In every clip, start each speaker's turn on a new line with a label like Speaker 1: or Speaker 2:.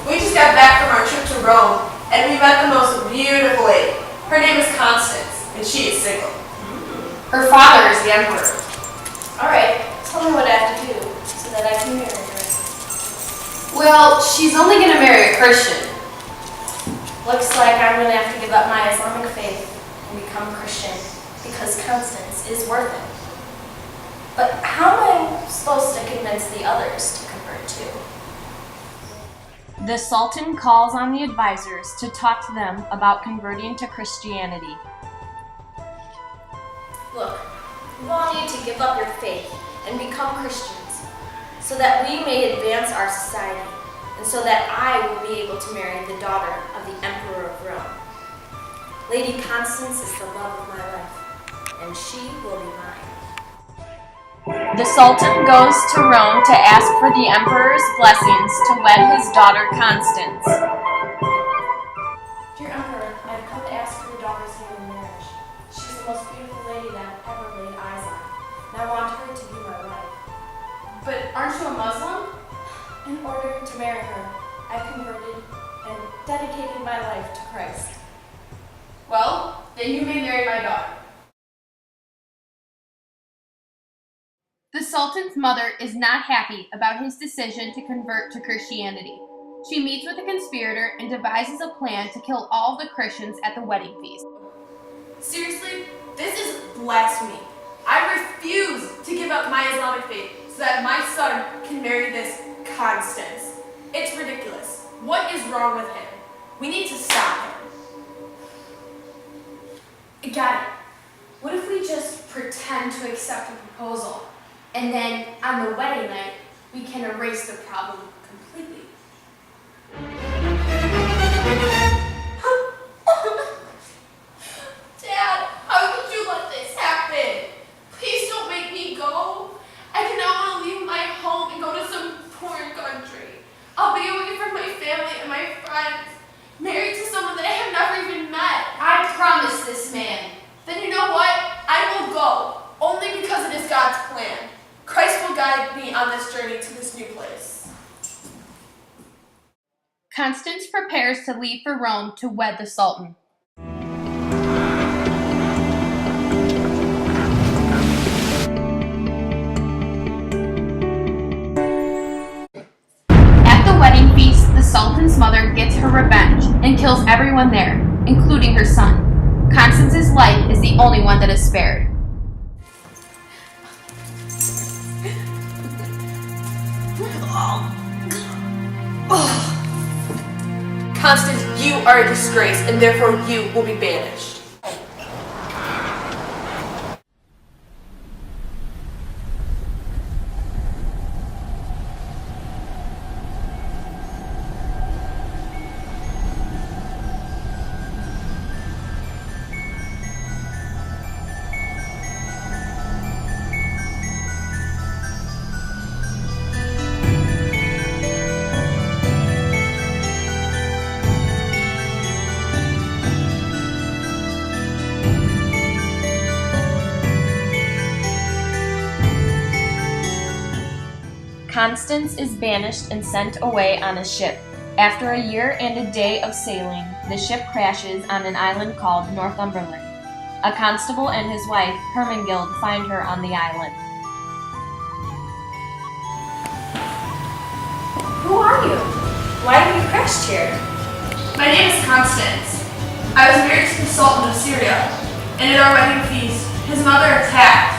Speaker 1: We just got back from our trip to Rome, and we met the most beautiful lady. Her name is Constance, and she is single. Her father is the emperor.
Speaker 2: Alright, tell me what I have to do so that I can marry her.
Speaker 1: Well, she's only going to marry a Christian.
Speaker 2: Looks like I'm going to have to give up my Islamic faith and become Christian because Constance is worth it. But how am I supposed to convince the others to convert too?
Speaker 3: The Sultan calls on the advisors to talk to them about converting to Christianity.
Speaker 2: Look, we all need to give up your faith and become Christians so that we may advance our society and so that I will be able to marry the daughter of the Emperor of Rome. Lady Constance is the love of my life, and she will be mine.
Speaker 3: The Sultan goes to Rome to ask for the Emperor's blessings to wed his daughter Constance.
Speaker 2: Dear Emperor, I have come to ask for your daughter's hand in marriage. She's the most beautiful lady that I've ever laid eyes on, and I want her to be my wife.
Speaker 1: But aren't you a Muslim?
Speaker 2: In order to marry her, I've converted and dedicated my life to Christ.
Speaker 1: Well, then you may marry my daughter.
Speaker 4: The Sultan's mother is not happy about his decision to convert to Christianity. She meets with a conspirator and devises a plan to kill all the Christians at the wedding feast.
Speaker 1: Seriously, this is blasphemy. I refuse to give up my Islamic faith so that my son can marry this Constance. It's ridiculous. What is wrong with him? We need to stop him.
Speaker 5: I got it. What if we just pretend to accept a proposal, and then on the wedding night, we can erase the problem completely?
Speaker 1: Dad, how could you let this happen? Please don't make me go. I do not want to leave my home and go to some foreign country. I'll be away from my family and my friends, married to someone that I have never even met.
Speaker 5: I promise this man.
Speaker 1: Then you know what? I will go, only because it is God's plan. Christ will guide me on this journey to this new place.
Speaker 4: Constance prepares to leave for Rome to wed the Sultan. At the wedding feast, the Sultan's mother gets her revenge and kills everyone there, including her son. Constance's life is the only one that is spared.
Speaker 1: Constance, you are a disgrace, and therefore you will be banished.
Speaker 3: Constance is banished and sent away on a ship. After a year and a day of sailing, the ship crashes on an island called Northumberland. A constable and his wife, Hermegild, find her on the island.
Speaker 2: Who are you? Why have you crashed here?
Speaker 1: My name is Constance. I was married to the Sultan of Syria, and at our wedding feast, his mother attacked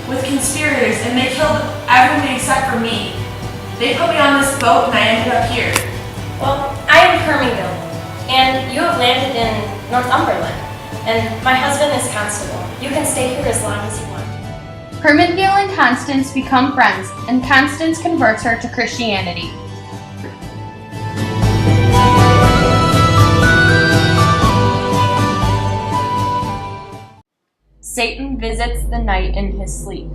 Speaker 1: with conspirators, and they killed everyone except for me. They put me on this boat, and I ended up here.
Speaker 2: Well, I am Hermegild, and you have landed in Northumberland, and my husband is Constable. You can stay here as long as you want.
Speaker 4: Hermegild and Constance become friends, and Constance converts her to Christianity.
Speaker 3: Satan visits the knight in his sleep.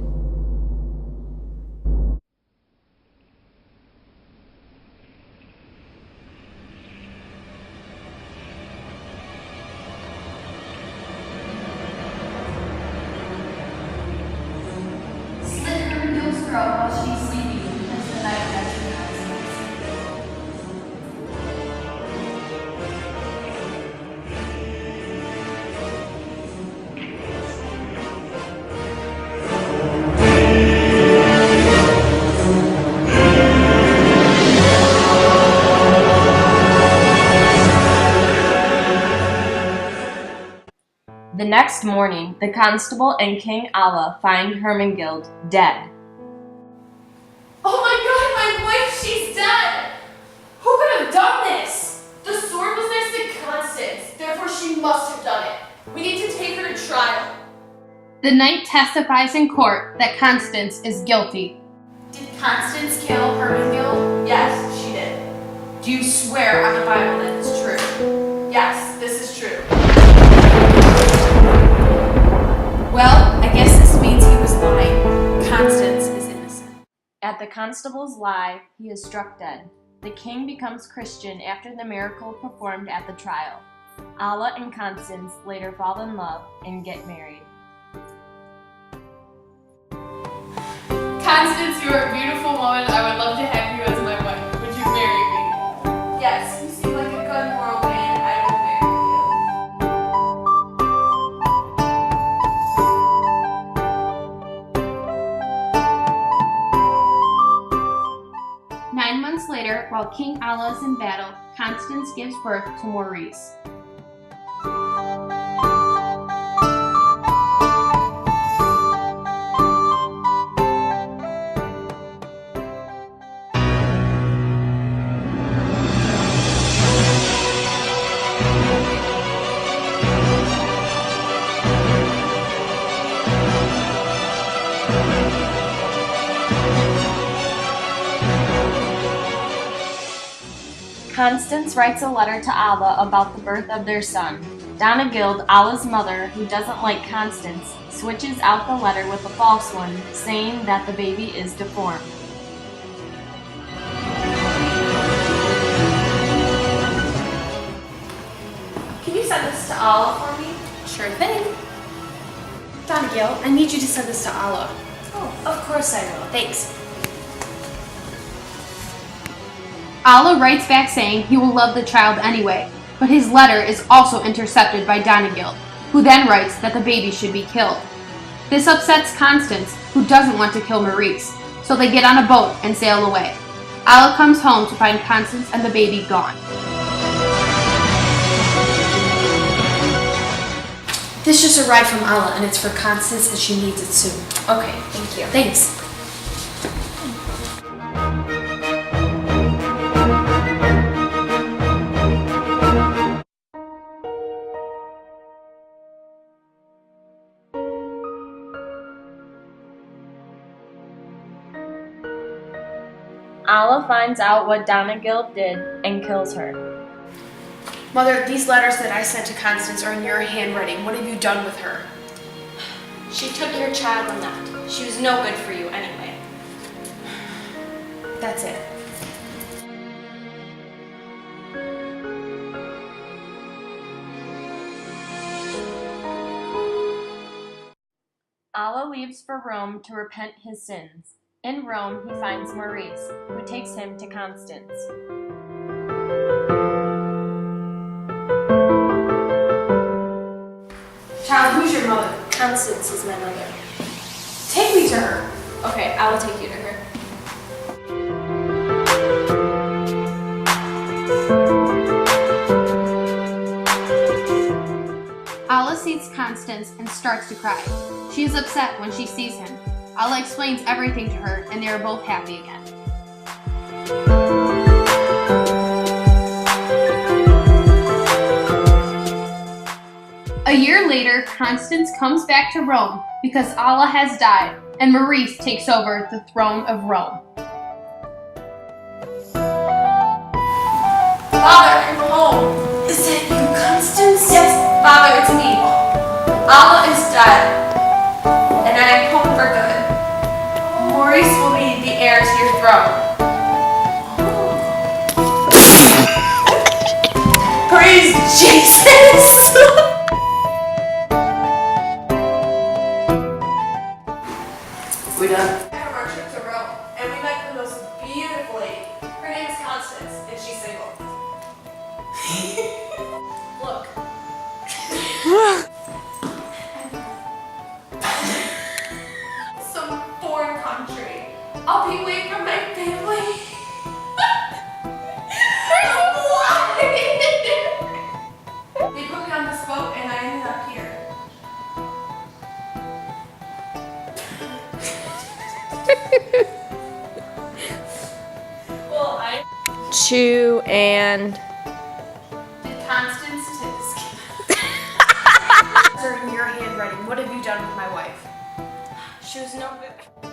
Speaker 5: Slit Hermegild's throat while she's sleeping as the night enters.
Speaker 3: The next morning, the constable and King Allah find Hermegild dead.
Speaker 1: Oh my god, my wife, she's dead! Who could have done this? The sword was next to Constance, therefore she must have done it. We need to take her to trial.
Speaker 4: The knight testifies in court that Constance is guilty.
Speaker 5: Did Constance kill Hermegild?
Speaker 1: Yes, she did.
Speaker 5: Do you swear on the Bible that it's true?
Speaker 1: Yes, this is true.
Speaker 5: Well, I guess this means he was lying. Constance is innocent.
Speaker 3: At the constable's lie, he is struck dead. The king becomes Christian after the miracle performed at the trial. Allah and Constance later fall in love and get married.
Speaker 1: Constance, you are a beautiful woman. I would love to have you as my wife. Would you marry me? Yes, you seem like a good moral man. I will marry you.
Speaker 4: 9 months later, while King Allah is in battle, Constance gives birth to Maurice.
Speaker 3: Constance writes a letter to Allah about the birth of their son. Donegild, Allah's mother, who doesn't like Constance, switches out the letter with a false one, saying that the baby is deformed.
Speaker 1: Can you send this to Allah for me?
Speaker 5: Sure thing. Donegild, I need you to send this to Allah.
Speaker 2: Oh, of course I will. Thanks.
Speaker 4: Allah writes back saying he will love the child anyway, but his letter is also intercepted by Donegild, who then writes that the baby should be killed. This upsets Constance, who doesn't want to kill Maurice, so they get on a boat and sail away. Allah comes home to find Constance and the baby gone.
Speaker 5: This just arrived from Allah, and it's for Constance, and she needs it soon.
Speaker 2: Okay, thank you.
Speaker 5: Thanks.
Speaker 3: Allah finds out what Donegild did and kills her.
Speaker 5: Mother, these letters that I sent to Constance are in your handwriting. What have you done with her?
Speaker 2: She took your child and left. She was no good for you anyway.
Speaker 5: That's it.
Speaker 3: Allah leaves for Rome to repent his sins. In Rome, he finds Maurice, who takes him to Constance.
Speaker 5: Child, who's your mother?
Speaker 2: Constance is my mother.
Speaker 5: Take me to her.
Speaker 2: Okay, I will take you to her.
Speaker 4: Allah sees Constance and starts to cry. She is upset when she sees him. Allah explains everything to her, and they are both happy again. A year later, Constance comes back to Rome because Allah has died, and Maurice takes over the throne of Rome.
Speaker 1: Father, I'm home.
Speaker 5: Is that you, Constance?
Speaker 1: Yes, Father, it's me. Allah is dead, and I am home for good. Maurice will be the heir to your throne. Praise Jesus!
Speaker 5: We done?
Speaker 1: I have our trip to Rome, and we met the most beautiful lady. Her name is Constance, and she's single. Look. Some foreign country. I'll be away from my family. Why? They put me on this boat, and I ended up here.
Speaker 5: Well, I.
Speaker 3: Chew and
Speaker 5: Did Constance are in your handwriting. What have you done with my wife?
Speaker 2: She was no good.